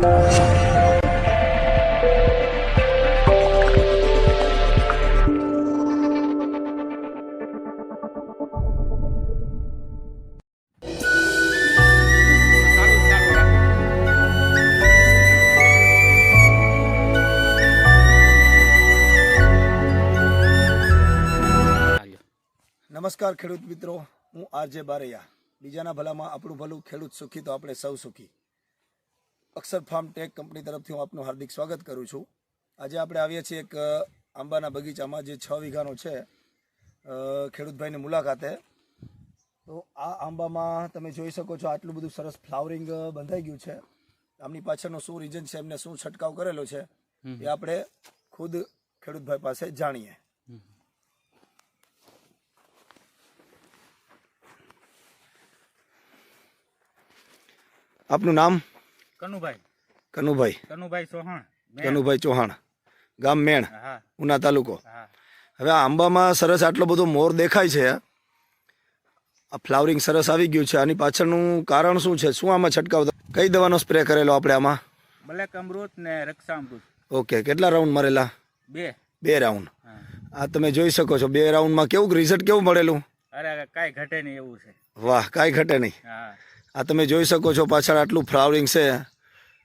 નમસ્કાર ખેડૂત મિત્રો, હું આરજે બારૈયા. બીજાના ભલામાં આપણું ભલું, ખેડૂત સુખી તો આપણે સૌ સુખી. અક્ષર ફાર્મ ટેક કંપની તરફથી હું આપનું હાર્દિક સ્વાગત કરું છું. આજે આપણે આવીએ છીએ એક આંબાના બગીચામાં જે 6 વીઘાનો છે, ખેડૂતભાઈની મુલાકાતે. તો આ આંબામાં તમે જોઈ શકો છો આટલું બધું સરસ ફ્લાવરિંગ બંધાઈ ગયું છે. આમની પાછળનું શું રીઝન છે, એમને શું છંટકાવ કરેલો છે એ આપણે ખુદ ખેડૂતભાઈ પાસે જાણીએ. આપનું નામ? કનુભાઈ ચૌહાણ, ગામ મેણ, ઉના તાલુકો. હવે આ આંબામાં સરસ આટલો બધો મોર દેખાય છે, આ ફ્લાવરિંગ સરસ આવી ગયું છે. આની પાછળનું કારણ શું છે? શું આમાં છંટકાવ, કઈ દવાનો સ્પ્રે કરેલો આપણે આમાં? બ્લેક અમૃત ને રક્ષામૃત. ઓકે, કેટલા રાઉન્ડ મારેલા? 2 રાઉન્ડ. આ તમે જોઈ શકો છો 2 રાઉન્ડમાં કેવું રિઝલ્ટ કેવું મળેલું? અરે કાંઈ ઘટે નહીં એવું છે. વાહ, કાંઈ ઘટે નહીં. આ તમે જોઈ શકો છો પાછળ આટલું ફ્લાવરિંગ છે.